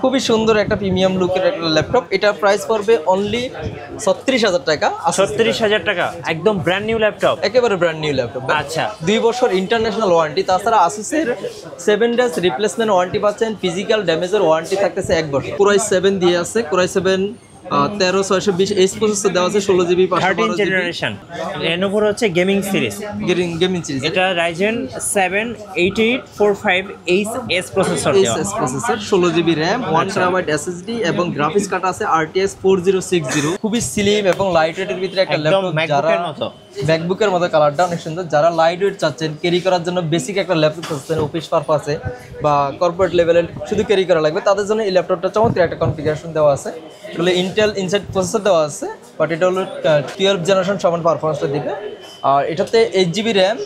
খুবই সুন্দর একটা প্রিমিয়াম লুকের একটা ল্যাপটপ। এটা প্রাইস পড়বে অনলি ৩৬,০০০ টাকা। ৩৬,০০০ টাকা, একদম ব্র্যান্ড নিউ ল্যাপটপ। একেবারে ব্র্যান্ড নিউ ল্যাপটপ। আচ্ছা, 2 বছর ইন্টারন্যাশনাল ওয়ারেন্টি, তাছাড়া আসুসের 7 ডেজ রিপ্লেসমেন্ট ওয়ারেন্টি পাচ্ছেন। ফিজিক্যাল ড্যামেজের ওয়ারেন্টি থাকতেছে 1 বছর। কোরাই 7 দিয়ে আছে, কোরাই 7 13620 এইচ প্রসেসর দেওয়া আছে, 16GB 13 জেনারেশন। Lenovo হচ্ছে গেমিং সিরিজ, গেমিং সিরিজ। এটা Ryzen 7 8845H প্রসেসর দেওয়া। H processor, 16GB RAM, 1TB SSD এবং গ্রাফিক্স কার্ড আছে RTX 4060। খুবই স্লিম এবং লাইট ওয়েটের ভিতরে একটা ল্যাপটপ। যারা ম্যাকবুকের মতো কালারটা অনেক সুন্দর, যারা লাইট ওয়েট চাচ্ছেন, ক্যারি করার জন্য বেসিক একটা ল্যাপটপ চাচ্ছেন অফিস পারপাসে বা কর্পোরেট লেভেলে শুধু ক্যারি করা লাগবে, তাদের জন্য এই ল্যাপটপটা চমৎকার একটা কনফিগারেশন দেওয়া আছে। এগুলো ইন্টেল ইনসাইড প্রসেসর দেওয়া আছে, বাট এটা হলো 12 জেনারেশন সমান পারফরমেন্সটা দিবে। আর এটাতে 8GB RAM,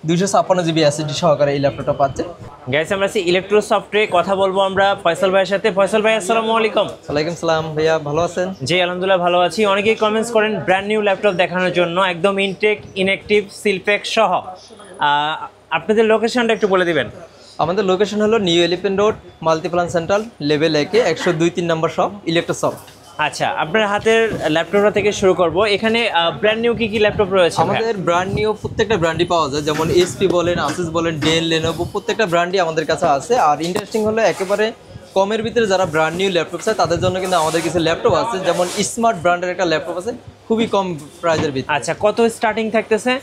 256GB SSD সহকারে এই ল্যাপটপটা পাচ্ছেন। গাইস, আমরা আছি ইলেকট্রো সফটে, কথা বলবো আমরা ফয়সাল ভাইয়ের সাথে। ফয়সাল ভাই, আসসালামু আলাইকুম। ওয়ালাইকুম সালাম ভাইয়া, ভালো আছেন? জি আলহামদুলিল্লাহ ভালো আছি। অনেকেই কমেন্টস করেন ব্র্যান্ড নিউ ল্যাপটপ দেখানোর জন্য, একদম ইনটেক, ইনঅ্যাক্টিভ, সিলপ্যাক সহ। আপনাদের লোকেশনটা একটু বলে দিবেন। আমাদের লোকেশন হলো new elephant road, Multiplan central, level 1 102-3 নম্বর শপ, ইলেকট্রো সফট। আচ্ছা, আপনার হাতের ল্যাপটপটা থেকে শুরু করব। এখানে ব্র্যান্ড নিউ কি ল্যাপটপ রয়েছে? আমাদের ব্র্যান্ড নিউ প্রত্যেকটা ব্র্যান্ডই পাওয়া যায়, যেমন এইচপি বলেন, আসুস বলেন, ডেল, লেনোভো, প্রত্যেকটা ব্র্যান্ডই আমাদের কাছে আছে। আর ইন্টারেস্টিং হলো একেবারে কমের ভিতরে যারা ব্র্যান্ড নিউ ল্যাপটপ চায় তাদের জন্য কিন্তু আমাদের কিছু ল্যাপটপ আছে, যেমন স্মার্ট ব্র্যান্ডের একটা ল্যাপটপ আছে খুবই কম প্রাইসের ভিতরে। আচ্ছা, কত স্টার্টিং থাকতেছে?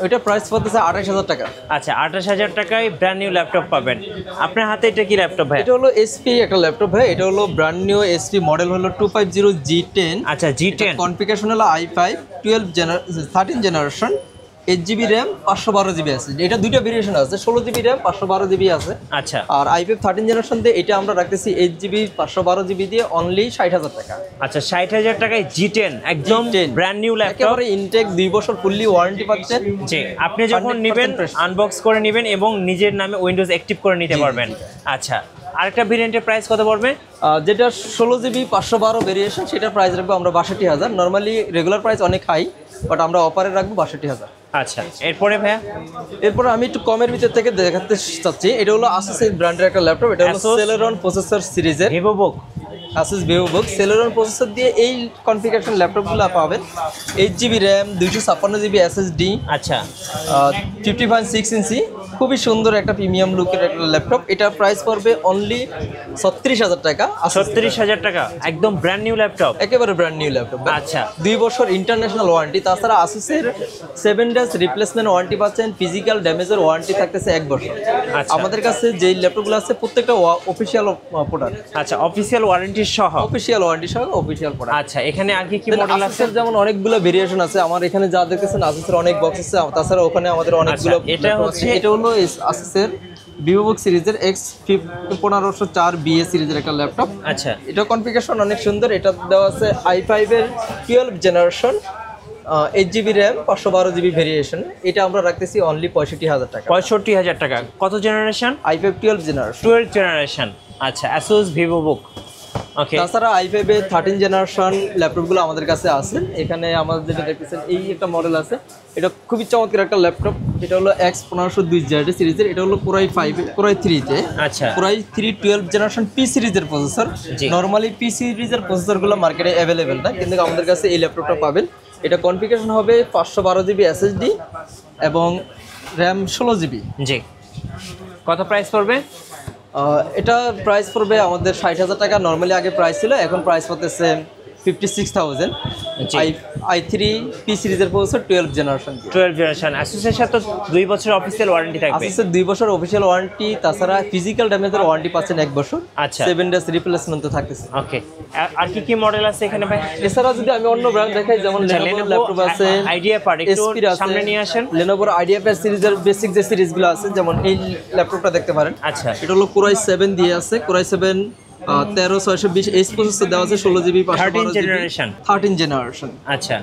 ওইটা প্রাইস পড়তেছে 28,000 টাকা। আচ্ছা, 28,000 টাকায় ব্র্যান্ড নিউ ল্যাপটপ পাবেন। আপনার হাতে এটা কি ল্যাপটপ ভাই? এটা হলো এসপি একটা ল্যাপটপ ভাই, এটা হলো ব্র্যান্ড নিউ এসপি মডেল হলো 250G10। আচ্ছা, G10 কনফিগারেশন হলো i5 13 generation, 8GB RAM, 512GB আছে। এটা দুইটা ভেরিয়েশন আছে, 16GB RAM, 512GB আছে। আচ্ছা, আর i5 13 জেনারেশন দিয়ে এটা আমরা রাখতেছি 8GB 512GB দিয়ে অনলি 60,000 টাকা। আচ্ছা, 60,000 টাকায় G10 একদম ব্র্যান্ড নিউ ল্যাপটপ, একেবারে ইনটেক, 2 বছর ফুললি ওয়ারেন্টি পাচ্ছেন। জি, আপনি যখন নেবেন আনবক্স করে নেবেন এবং নিজের নামে উইন্ডোজ অ্যাক্টিভ করে নিতে পারবেন। আচ্ছা, আরেকটা ভেরিয়েন্টের প্রাইস কত পড়বে? যেটা 16GB 512 ভেরিয়েশন, সেটা প্রাইস রাখবো আমরা 62,000। নর্মালি রেগুলার প্রাইস অনেক হাই, বাট আমরা অফারে রাখবো 62,000। আচ্ছা, এরপরে ভাইয়া? এরপরে আমি একটু কমের ভিতর থেকে দেখাতে চাচ্ছি। এটা হলো আসুস ব্র্যান্ডের একটা ল্যাপটপ, এটা হলো সেলেরন প্রসেসর সিরিজের, VivoBook, Asus VivoBook Celeron processor দিয়ে এই কনফিগারেশন ল্যাপটপগুলো পাবেন। 8GB RAM, 256GB SSD। আচ্ছা, 50.6 ইঞ্চি, খুবই সুন্দর একটা প্রিমিয়াম লুকের একটা ল্যাপটপ। এটা প্রাইস পড়বে অনলি 36,000 টাকা। 36,000 টাকা, একদম ব্র্যান্ড নিউ ল্যাপটপ। একেবারে ব্র্যান্ড নিউ ল্যাপটপ। আচ্ছা, 2 বছর ইন্টারন্যাশনাল ওয়ারেন্টি, তাছাড়া আসুসের 7 ডেজ রিপ্লেসমেন্ট ওয়ারেন্টি পাচ্ছেন। ফিজিক্যাল ড্যামেজের ওয়ারেন্টি থাকতেছে 1 বছর। আমাদের কাছে যে ল্যাপটপগুলো আছে প্রত্যেকটা অফিসিয়াল প্রোডাক্ট। আচ্ছা, অফিসিয়াল ওয়ারেন্টি সহ, অফিসিয়াল ওয়ারেন্টি সহ অফিসিয়াল প্রোডাক্ট। আচ্ছা, এখানে আর কি কি মডেল আছে? যেমন অনেকগুলো ভেরিয়েশন আছে, আমার এখানে যা দেখতেছেন আসুসের অনেক বক্স আছে, তাছাড়া ওখানে আমাদের অনেকগুলো। এটা হলো আসুসের ভিভোবুক সিরিজের X1504BA সিরিজের একটা ল্যাপটপ। আচ্ছা, এটা কনফিগারেশন অনেক সুন্দর। এটা দেওয়া আছে i5 এর 12 generation, 8GB RAM, 512GB variation. এটা আমরা রাখতেছি অনলি 65,000 টাকা। 65,000 টাকা। কত জেনারেশন? i5 12 generation. 12 জেনারেশন। আচ্ছা, Asus ভিভোবুক। ওকে, তাছাড়া i5 এর 13 জেনারেশন ল্যাপটপগুলো আমাদের কাছে আছে। এখানে আমাদের যেটা দেখতেছেন এই একটা মডেল আছে, এটা খুবই চমৎকার একটা ল্যাপটপ। এটা হলো X1502Z সিরিজের, এটা হলো কোরাই 3 তে। আচ্ছা, কোরাই 3 12 জেনারেশন পি সিরিজের প্রসেসর। নরমালি পি সিরিজের প্রসেসরগুলো মার্কেটে অ্যাভেলেবেল না, কিন্তু আমাদের কাছে এই ল্যাপটপটা পাবেন। এটা কনফিগারেশন হবে 512GB SSD এবং RAM 16GB। জি, কত প্রাইস পড়বে? এটা প্রাইস পড়বে আমাদের 60,000 টাকা। নর্মালি আগে প্রাইস ছিল, এখন প্রাইস পড়তেছে 56,000। i3 পি সিরিজের প্রসেসর 12 জেনারেশন। 12 জেনারেশন। Asus-এর সাথে 2 বছর অফিসিয়াল ওয়ারেন্টি থাকবে। Asus-এর 2 বছর অফিসিয়াল ওয়ারেন্টি, তাছাড়া ফিজিক্যাল ড্যামেজের ওয়ারেন্টি পাচ্ছেন 1 বছর। আচ্ছা, 7 ডেজ রিপ্লেসমেন্ট তো থাকতেছে। ওকে, আর কি কি মডেল আছে এখানে ভাই? এছাড়া যদি আমি অন্য ব্র্যান্ড দেখাই, যেমন Lenovo ল্যাপটপ আছে, IdeaPad, একটু সামনে নিয়ে আসেন। Lenovo IdeaPad সিরিজের বেসিক যে সিরিজগুলো আছে, যেমন এই ল্যাপটপটা দেখতে পারেন। আচ্ছা, এটা হলো কোরাই 7 দিয়ে আছে, কোরাই 7 13620 এইচ প্রসেসর দেওয়া আছে, 16GB 13 জেনারেশন। 13 জেনারেশন। আচ্ছা,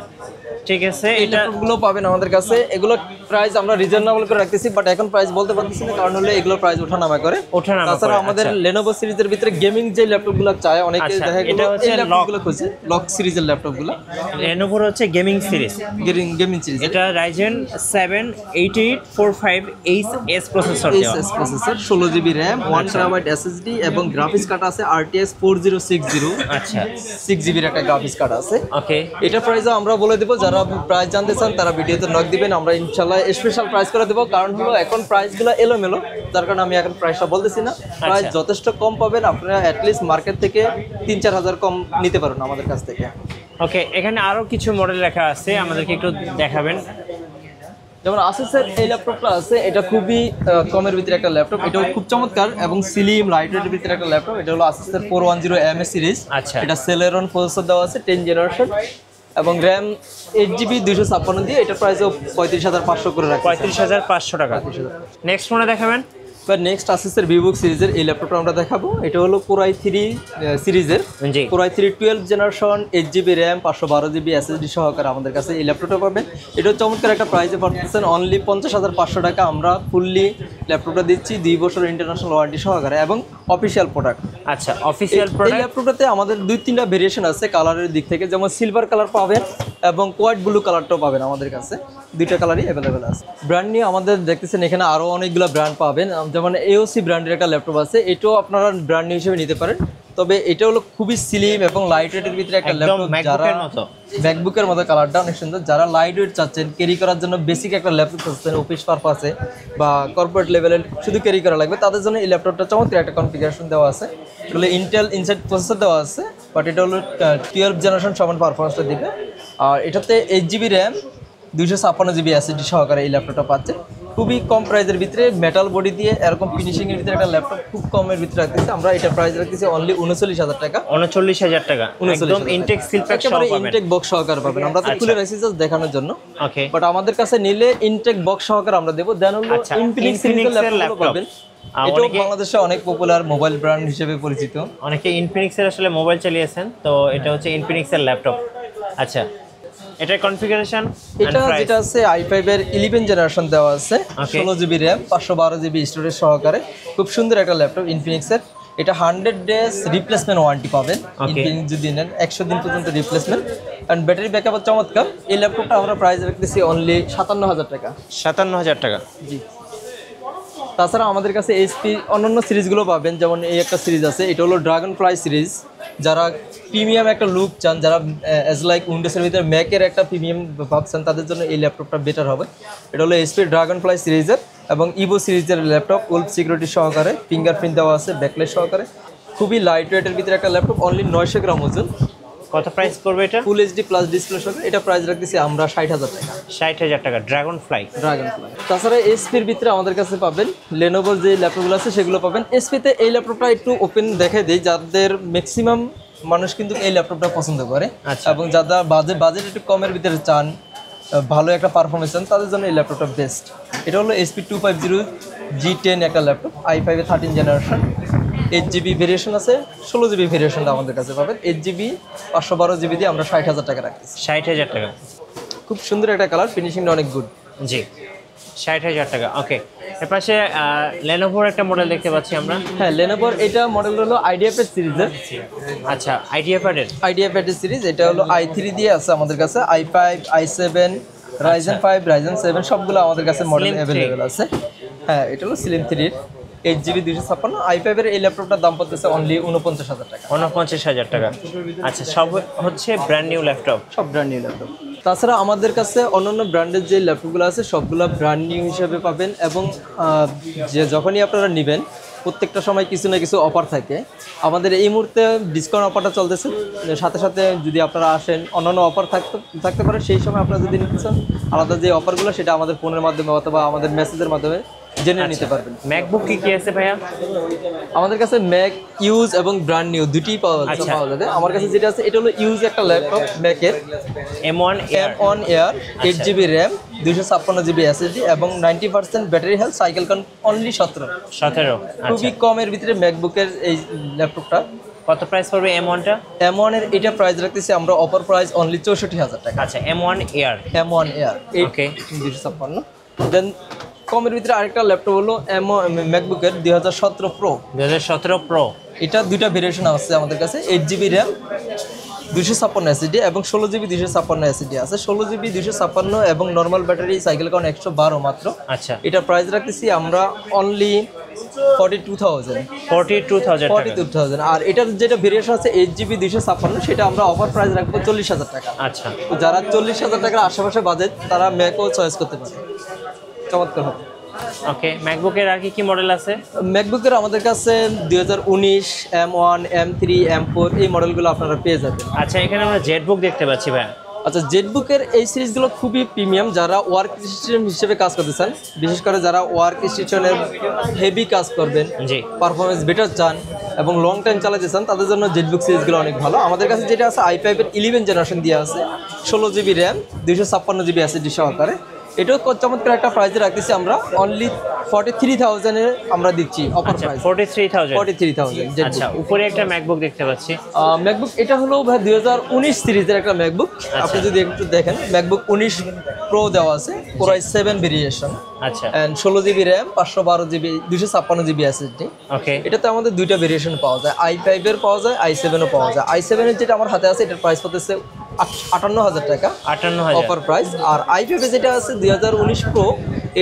ঠিক আছে, এই ল্যাপটপগুলো পাবেন আমাদের কাছে। এগুলো প্রাইস আমরা রিজনেবল করে রাখতেছি, বাট এখন প্রাইস বলতে পারতেছি না, কারণ হলো এগুলো প্রাইস ওঠানামা করে। তাছাড়া আমাদের Lenovo সিরিজের ভিতরে গেমিং যে ল্যাপটপগুলো চায় অনেকে, দেখা গেল এই ল্যাপটপগুলো খুঁজে লক সিরিজের ল্যাপটপগুলো। Lenovo হচ্ছে গেমিং সিরিজ, গেমিং সিরিজ। এটা Ryzen 7 8845HS প্রসেসর দেওয়া, processor, 16GB RAM, 1TB SSD এবং গ্রাফিক্স কার্ড আছে RTX 4060। আচ্ছা, 6GB এর একটা গ্রাফিক্স কার্ড আছে। ওকে, এটা প্রাইসও আমরা বলে দেব, যারা প্রাইস জানতে চান তারা ভিডিওতে নক দিবেন, আমরা ইনশাআল্লাহ স্পেশাল প্রাইস করে দেব। কারণ হলো এখন প্রাইসগুলো এলোমেলো, যার কারণে আমি এখন প্রাইসটা বলতেছি না। প্রাইস যথেষ্ট কম পাবেন, আপনারা অ্যাটলিস্ট মার্কেট থেকে 3-4 হাজার কম নিতে পারেন আমাদের কাছ থেকে। ওকে, এখানে আরো কিছু মডেল লেখা আছে, আমাদেরকে একটু দেখাবেন। যেমন Asus-এর এই ল্যাপটপটা আছে, এটা খুবই কমের ভিতরে একটা ল্যাপটপ, এটাও খুব চমৎকার এবং স্লিম লাইট ওয়েটের ভিতরে একটা ল্যাপটপ। এটা হলো Asus-এর 410MS সিরিজ। আচ্ছা, এটা Celeron প্রসেসর দেওয়া আছে 10 জেনারেশন এবং RAM 8GB 256 দিয়ে। এটা প্রাইসও 35,500 করে রাখা, 35,500 টাকা। নেক্সট মনে দেখাবেন। নেক্সট Asus-এর VivoBook সিরিজের এই ল্যাপটপটা আমরা দেখাবো। এটা হলো Core i3 সিরিজের, Core i3 12 generation, 8GB RAM, 512GB SSD সহকারে আমাদের কাছে এই ল্যাপটপটা পাবেন। এটাও চমৎকার একটা প্রাইসে পাচ্ছেন, অনলি 50,500 টাকা। আমরা ফুললি ল্যাপটপটা দিচ্ছি 2 বছর ইন্টারন্যাশনাল ওয়ারেন্টি সহকারে এবং অফিসিয়াল প্রোডাক্ট। আচ্ছা, অফিসিয়াল এই প্রোডাক্ট। ল্যাপটপটাতে আমাদের 2-3টা ভেরিয়েশন আছে কালারের দিক থেকে, যেমন সিলভার কালার পাবেন এবং কোয়াইট ব্লু কালারটাও পাবেন আমাদের কাছে। দুইটা কালারই অ্যাভেলেবেল আছে। ব্র্যান্ড নিয়ে আমাদের দেখতেছেন এখানে আরো অনেকগুলো ব্র্যান্ড পাবেন, যেমন AOC ব্র্যান্ডের একটা ল্যাপটপ আছে, এটাও আপনারা ব্র্যান্ড নিউ হিসেবে নিতে পারেন। তবে এটা হলো খুবই স্লিম এবং লাইট ওয়েটের ভিতরে একটা ল্যাপটপ, যারা ম্যাকবুকের মতো কালারটা অনেক সুন্দর। যারা লাইট ওয়েট চাচ্ছেন, ক্যারি করার জন্য বেসিক একটা ল্যাপটপ চাচ্ছেন অফিস পারপাসে বা কর্পোরেট লেভেলে শুধু ক্যারি করা লাগবে, তাদের জন্য এই ল্যাপটপটা চমৎকার একটা কনফিগারেশন দেওয়া আছে। এটা হলো ইন্টেল ইনসাইড প্রসেসর দেওয়া আছে, বাট এটা হলো 12 জেনারেশন সমান পারফরমেন্সটা দিবে। আর এটাতে 8GB RAM, 256GB SSD সহকারে এই ল্যাপটপটা পাচ্ছেন। খুবই কম প্রাইসের ভিতরে মেটাল বডি দিয়ে এরকম ফিনিশিং এর ভিতরে একটা ল্যাপটপ খুব কমের ভিতরে রাখতেছি আমরা। এটা প্রাইস রাখতেছি অনলি 39,000 টাকা। 39,000 টাকা, একদম ইনটেক সিল প্যাক সহ পাবেন, ইনটেক বক্স সহকারে পাবেন। আমরা তো খুলে রাখছি জাস্ট দেখানোর জন্য। ওকে, বাট আমাদের কাছে নিলে ইনটেক বক্স সহকারে আমরা দেব। দেন হলো ইনফিনিক্স এর ল্যাপটপ পাবেন। এটা বাংলাদেশে অনেক পপুলার মোবাইল ব্র্যান্ড হিসেবে পরিচিত। অনেকে ইনফিনিক্স এর আসলে মোবাইল চালিয়েছেন, তো এটা হচ্ছে ইনফিনিক্স এর ল্যাপটপ। আচ্ছা, এটার কনফিগারেশন, এটা যেটা আছে i5 এর 11 জেনারেশন দেওয়া আছে, 16GB RAM, 512GB স্টোরেজ সহকারে। খুব সুন্দর একটা ল্যাপটপ ইনফিনিক্স এর। এটা 100 ডেজ রিপ্লেসমেন্ট ওয়ারেন্টি পাবেন ইনফিনিক্স যদি নেন, 100 দিন পর্যন্ত রিপ্লেসমেন্ট এন্ড ব্যাটারি ব্যাকআপ চমৎকার। এই ল্যাপটপটা আমরা প্রাইস রাখতেছি অনলি 57,000 টাকা। 57,000 টাকা, জি। তাছাড়া আমাদের কাছে এইচপি অন্যান্য সিরিজগুলো পাবেন, যেমন এই একটা সিরিজ আছে, এটা হলো ড্রাগন ফ্লাই সিরিজ। যারা প্রিমিয়াম একটা লুক চান, যারা অ্যাজ লাইক উইন্ডোজের ভিতরে ম্যাকের একটা প্রিমিয়াম ভাবছেন, তাদের জন্য এই ল্যাপটপটা বেটার হবে। এটা হলো এইচপি ড্রাগন ফ্লাই সিরিজের এবং ইভো সিরিজের ল্যাপটপ, উলফ সিকিউরিটি সহকারে, ফিঙ্গারপ্রিন্ট দেওয়া আছে, ব্যাকলাইট সহকারে। খুবই লাইট ওয়েটের ভিতরে একটা ল্যাপটপ, অনলি 900 গ্রাম ওজন। কত প্রাইস পড়বে এটা? ফুল এইচডি প্লাস ডিসপ্লে সহ এটা প্রাইস রাখতেছি আমরা 60,000 টাকা। 60,000 টাকা, ড্রাগন ফ্লাই। তাছাড়া এসপির ভিতরে আমাদের কাছে পাবেন লেনোভোর যে ল্যাপটপগুলো আছে সেগুলো পাবেন। এসপিতে এই ল্যাপটপটা একটু ওপেন দেখে দিই, যাদের ম্যাক্সিমাম মানুষ কিন্তু এই ল্যাপটপটা পছন্দ করে এবং যারা বাজেট একটু কমের ভিতরে চান, ভালো একটা পারফরমেন্স চান, তাদের জন্য এই ল্যাপটপটা বেস্ট। এটা হলো SP 250G10 একটা ল্যাপটপ, i5 এর 13 জেনারেশন, 8GB ভেরিয়েশন আছে, 16GB ভেরিয়েশনটা আমাদের কাছে পাবেন। 8GB 512GB দিয়ে আমরা 60,000 টাকা রাখতেছি। 60,000 টাকা, খুব সুন্দর একটা কালার, ফিনিশিংটা অনেক গুড। জি, 60,000 টাকা। ওকে, এর পাশে লেনোভোর একটা মডেল দেখতে পাচ্ছি আমরা। হ্যাঁ, লেনোভোর এটা মডেল হলো IdeaPad সিরিজের। আচ্ছা, IdeaPad সিরিজ, এটা হলো i3 দিয়ে আছে আমাদের কাছে, i5, i7, Ryzen 5, Ryzen 7 সবগুলো আমাদের কাছে মডেল অ্যাভেলেবেল আছে। হ্যাঁ, এটা হলো Slim 3 এর 8GB 256। i5 এর এই ল্যাপটপটার দাম পড়তেছে অনলি 49,000 টাকা। 49,000 টাকা। আচ্ছা, সব হচ্ছে ব্র্যান্ড নিউ ল্যাপটপ, সব ব্র্যান্ড নিউ ল্যাপটপ। তাছাড়া আমাদের কাছে অন্যান্য ব্র্যান্ডের যে ল্যাপটপগুলো আছে সবগুলো ব্র্যান্ড নিউ হিসেবে পাবেন এবং যে যখনই আপনারা নেবেন প্রত্যেকটা সময় কিছু না কিছু অফার থাকে। আমাদের এই মুহূর্তে ডিসকাউন্ট অফারটা চলতেছে, সাথে সাথে যদি আপনারা আসেন অন্যান্য অফার থাকতে পারে, সেই সময় আপনারা যদি নিতে চান আলাদা যে অফারগুলো সেটা আমাদের ফোনের মাধ্যমে অথবা আমাদের মেসেজের মাধ্যমে জেনে নিতে পারবেন। ম্যাকবুক কি আছে ভাইয়া? আমাদের কাছে ম্যাক ইউজ এবং ব্র্যান্ড নিউ দুটিই পাওয়া যাবে। আমার কাছে যেটা আছে এটা হলো ইউজ একটা ল্যাপটপ, ম্যাকের M1 Air 8GB RAM, 256 GB SSD এবং 90% battery health, cycle count only 17। 17। খুবই আচ্ছা, কমের ভিতরে ম্যাকবুকের এই ল্যাপটপটা। কত প্রাইস পড়বে M1টা? M1 এর এটা প্রাইস রাখতেছি আমরা অফার প্রাইস অনলি 64,000 টাকা। আচ্ছা, M1 এয়ার। M1 এয়ার ওকে। 256। দেন কমের ভিতরে আরেকটা ল্যাপটপ হলো ম্যাকবুকের 2017 প্রো। 2017 প্রো। এটা দুইটা ভেরিয়েশন আছে আমাদের কাছে, 8GB র্যাম 256 এসএসডি এবং 16GB 256 এসএসডি আছে। 16GB 256 এবং নর্মাল ব্যাটারি, সাইকেল কাউন্ট 112 মাত্র। আচ্ছা, এটা প্রাইস রাখতেছি আমরা অনলি 42,000। 42,000 আর এটার যেটা ভেরিয়েশন আছে 8GB 256, সেটা আমরা অফার প্রাইস রাখবো 40,000 টাকা। আচ্ছা, তো যারা 40,000 টাকার আশেপাশে বাজেট তারা ম্যাকও চয়েস করতে পারে, চমৎকার হবে। ওকে, ম্যাকবুকের আর কি কি মডেল আছে? ম্যাকবুকের আমাদের কাছে 2019, M1, M3, M4 এই মডেলগুলো আপনারা পেয়ে যাবেন। আচ্ছা, এখানে আমরা জেটবুক দেখতে পাচ্ছি ভাই। আচ্ছা, জেটবুকের এই সিরিজগুলো খুবই প্রিমিয়াম। যারা ওয়ার্ক স্টেশন হিসেবে কাজ করতে চান, বিশেষ করে যারা ওয়ার্ক স্টেশনের হেভি কাজ করবেন, জি, পারফরমেন্স বেটার চান এবং লং টাইম চালাতে চান, তাদের জন্য জেটবুক সিরিজগুলো অনেক ভালো। আমাদের কাছে যেটা আছে i5 এর 11 জেনারেশন দিয়ে আছে, 16GB র্যাম 256GB এসএসডি সহকারে। এটাও চমৎকার একটা প্রাইসে রাখতেছি আমরা অনলি 43,000 এ আমরা দিচ্ছি অফার আচ্ছা, প্রাইস। 43,000। আচ্ছা, উপরে একটা ম্যাকবুক দেখতে পাচ্ছি। ম্যাকবুক এটা হলো ভাই 2019 সিরিজের একটা ম্যাকবুক। আপনি যদি একটু দেখেন, ম্যাকবুক 19 প্রো দেওয়া আছে, পুরো 7 ভেরিয়েশন। আচ্ছা, and 16GB RAM 512GB 256GB SSD. ওকে। এটাতে আমাদের দুইটা ভেরিয়েশন পাওয়া যায়, i5 এর পাওয়া যায়, i7 এর পাওয়া যায়। i7 এর যেটা আমার হাতে আছে এটার প্রাইস পড়তেছে 58,000 টাকা 58,000 অফার প্রাইস। আর i5 এ যেটা আছে 2019 প্রো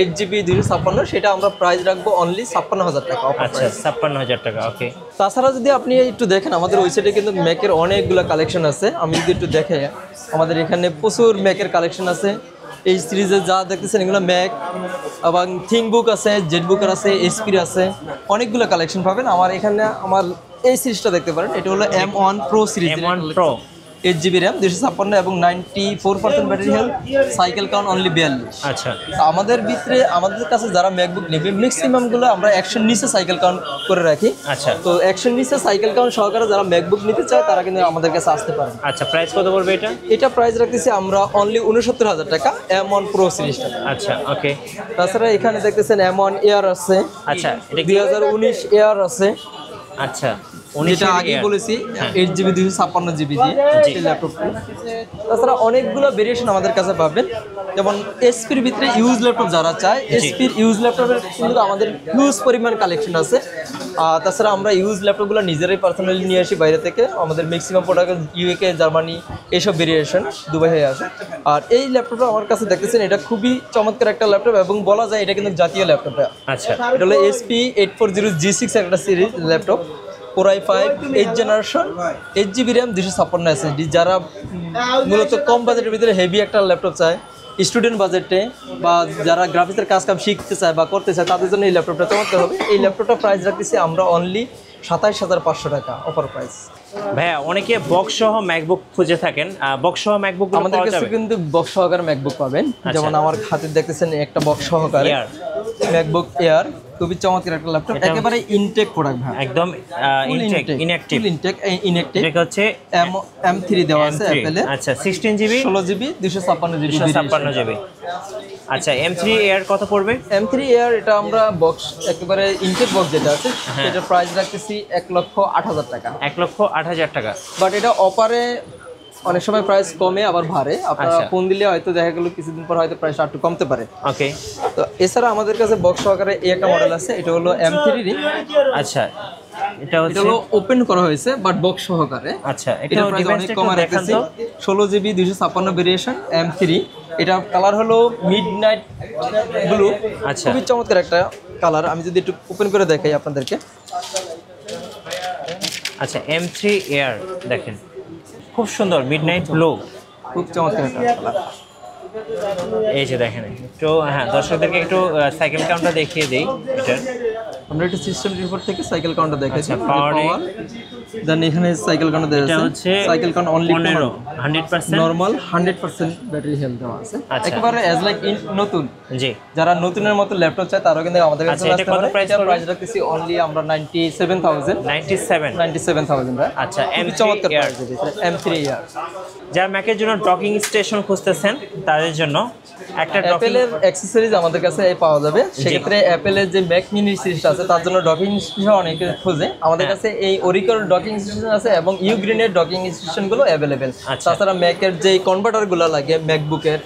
8GB 256, সেটা আমরা প্রাইস রাখবো অনলি 56,000 টাকা অফার আচ্ছা, প্রাইস। 56,000 টাকা। ওকে। তাছাড়া যদি আপনি একটু দেখেন, আমাদের ওয়েবসাইটে কিন্তু ম্যাকের অনেকগুলো কালেকশন আছে। আমি যদি একটু দেখে, আমাদের এখানে প্রচুর ম্যাকের কালেকশন আছে। এই সিরিজে যা দেখতেছেন এগুলো ম্যাক এবং থিংবুক আছে, জেটবুকের আছে, এসপির আছে, অনেকগুলো কালেকশন পাবেন। আমার এখানে আমার এই সিরিজটা দেখতে পারেন, এটা হলো M1 pro series. M1 pro 8GB RAM 256 এবং 94% battery health, cycle count only 42। আচ্ছা, তো আমাদের কাছে যারা ম্যাকবুক নেবে ম্যাক্সিমামগুলো আমরা 100 নিচে সাইকেল কাউন্ট করে রাখি। আচ্ছা, তো 100 নিচে সাইকেল কাউন্ট সহকারে যারা ম্যাকবুক নিতে চায় তারা কিন্তু আমাদের কাছে আসতে পারেন। আচ্ছা, প্রাইস কত পড়বে এটা? এটা প্রাইস রাখতেছি আমরা অনলি 69,000 টাকা M1 প্রো সিরিজটা। আচ্ছা, ওকে। তাছাড়া এখানে দেখতেছেন M1 এয়ার আছে। আচ্ছা, এটা কি? 2019 এয়ার আছে। আচ্ছা, যেটা আগেই বলেছি 8GB 256GB দিয়ে এই ল্যাপটপটি। তাছাড়া অনেকগুলো ভেরিয়েশন আমাদের কাছে পাবেন, যেমন এসপির ভিতরে ইউজ ল্যাপটপ যারা চায়, এসপির ইউজ ল্যাপটপের কিন্তু আমাদের হিউজ পরিমাণ কালেকশন আছে। তাছাড়া আমরা ইউজ ল্যাপটপগুলো নিজেরাই পার্সোনালি নিয়ে আসি বাইরে থেকে। আমাদের ম্যাক্সিমাম প্রোডাক্ট ইউকে, জার্মানি এইসব ভেরিয়েশন দুবাই হয়ে আসে। আর এই ল্যাপটপটা আমার কাছে দেখতেছেন, এটা খুবই চমৎকার একটা ল্যাপটপ এবং বলা যায় এটা কিন্তু জাতীয় ল্যাপটপ। আচ্ছা, এটা হলো SP 840G6 একটা series laptop, Core i5 8 generation, 8GB RAM 256 SSD. যারা মূলত কম বাজেটের ভিতরে হেভি একটা ল্যাপটপ চায়, স্টুডেন্ট বাজেটে, বা যারা গ্রাফিক্সের কাজ শিখতে চায় বা করতে চায়, তাদের জন্য এই ল্যাপটপটা চমৎকার হবে। এই ল্যাপটপটা প্রাইস রাখতেছি আমরা অনলি 27,500 টাকা অফার প্রাইস। ভাইয়া, অনেকে বক্স সহ ম্যাকবুক খুঁজে থাকেন, বক্স সহ ম্যাকবুক আমাদের কাছে কিন্তু বক্স সহকারে ম্যাকবুক পাবেন। যেমন আমার হাতে দেখতেছেন একটা বক্স সহকারে ম্যাকবুক এয়ার, খুবই চমৎকার একটা ল্যাপটপ, একেবারে ইনটেক প্রোডাক্ট ভাই, একদম ইনঅ্যাকটিভ। এটা হচ্ছে M3 দেওয়া আছে অ্যাপেলের। আচ্ছা, 16GB 16GB 256GB। আচ্ছা, M3 এয়ার কত পড়বে? M3 এয়ার এটা আমরা বক্স একেবারে ইনটেক বক্স যেটা আছে সেটার প্রাইস রাখতেছি 1,08,000 টাকা। 1,08,000 টাকা। বাট এটা অফারে অনেক সময় প্রাইস কমে আবার বাড়ে। আপনারা ফোন দিলে হয়তো দেখা গেল কিছুদিন পর হয়তো প্রাইস একটু কমতে পারে। ওকে। তো এছাড়া আমাদের কাছে বক্স সহকারে এই একটা মডেল আছে, এটা হলো M3 আচ্ছা, এটা হলো ওপেন করা হয়েছে বাট বক্স সহকারে। আচ্ছা, এটা প্রাইস অনেক কম রাখতেছি, 16GB 256 ভেরিয়েশন M3। এটা কালার হলো মিডনাইট ব্লু। আচ্ছা, খুবই চমৎকার একটা কালার। আমি যদি একটু ওপেন করে দেখাই আপনাদেরকে। আচ্ছা, M3 এয়ার দেখেন, খুব সুন্দর মিডনাইট ব্লু, খুব চমৎকার একটা কালার। এই যে দেখেন, একটু দর্শকদেরকে একটু সাইকেল কাউন্টটা দেখিয়ে দিই এটার। আমরা একটু সিস্টেম রিপোর্ট থেকে সাইকেল কাউন্টার দেখাচ্ছি। পাওয়ার দেন এখানে সাইকেল কাউন্টার দেওয়া এটা আছে, হচ্ছে cycle count only 15 100% normal 100% battery health দেওয়া আছে, আচ্ছা। একেবারে অ্যাজ লাইক নতুন। জি যারা নতুনের মতো ল্যাপটপ চায় তারাও কিন্তু আমাদের কাছে আচ্ছা, এটা আসতে কত পারে। প্রাইস এটা পড়বে? প্রাইস রাখতেছি অনলি আমরা 97000 97 আচ্ছা, খুবই M3 চমৎকার Air। Price M3 Air। যারা ম্যাকের জন্য ডকিং স্টেশন খুঁজতেছেন তাদের জন্য একটা ডকিং অ্যাপেলের অ্যাক্সেসরিজ আমাদের কাছে পাওয়া যাবে। সেক্ষেত্রে অ্যাপেলের যে ম্যাক মিনি সিরিজটা আছে তার জন্য ডকিং স্টেশন অনেকে খোঁজে, আমাদের কাছে এই ওরিকল ডকিং স্টেশন আছে এবং ইউগ্রিনের ডকিং স্টেশনগুলো অ্যাভেলেবেল। আচ্ছা। তাছাড়া ম্যাকের যে কনভার্টারগুলো লাগে ম্যাকবুকের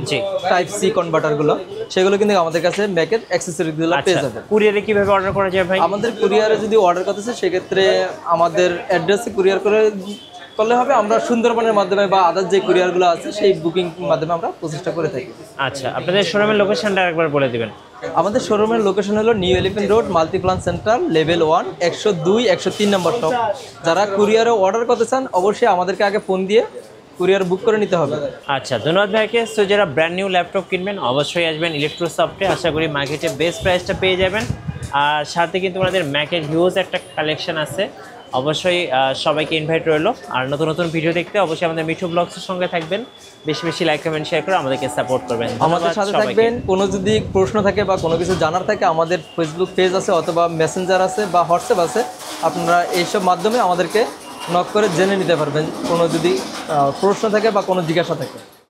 জি। টাইপ সি কনভার্টারগুলো, সেগুলো কিন্তু আমাদের কাছে ম্যাকের অ্যাক্সেসরিজগুলো পেয়ে যাবে। কুরিয়ারে কিভাবে অর্ডার করা যায় ভাই? আমাদের কুরিয়ারে যদি অর্ডার করতে চাই সেক্ষেত্রে আমাদের অ্যাড্রেসে কুরিয়ার করলে হবে। আমরা সুন্দরবনের মাধ্যমে বা আদার যে কুরিয়ারগুলো আছে সেই বুকিং মাধ্যমে আমরা প্রচেষ্টা করে থাকি। আচ্ছা, আপনাদের শোরুমের লোকেশনটা আরেকবার বলে দিবেন। আমাদের শোরুমের লোকেশন হলো new elephant road Multiplan centre level 1 102 103 নম্বর শপ। যারা কুরিয়ারে অর্ডার করতে চান অবশ্যই আমাদেরকে আগে ফোন দিয়ে কুরিয়ার বুক করে নিতে হবে। আচ্ছা, ধন্যবাদ ভাইকে। সো যারা ব্র্যান্ড নিউ ল্যাপটপ কিনবেন অবশ্যই আসবেন ইলেকট্রোসফটে, আশা করি মার্কেটে বেস্ট প্রাইসটা পেয়ে যাবেন। আর সাথে কিন্তু আমাদের ম্যাকের হিউজ একটা কালেকশন আছে, অবশ্যই সবাইকে ইনভাইট রইলো। আর নতুন নতুন ভিডিও দেখতে অবশ্যই আমাদের মিঠু ব্লগসের সঙ্গে থাকবেন, বেশি বেশি লাইক কমেন্ট শেয়ার করে আমাদেরকে সাপোর্ট করবেন। আমাদের সাথে থাকবেন। কোনো যদি প্রশ্ন থাকে বা কোনো কিছু জানার থাকে আমাদের ফেসবুক পেজ আছে অথবা মেসেঞ্জার আছে বা হোয়াটসঅ্যাপ আছে, আপনারা এইসব মাধ্যমে আমাদেরকে নক করে জেনে নিতে পারবেন কোনো যদি প্রশ্ন থাকে বা কোনো জিজ্ঞাসা থাকে।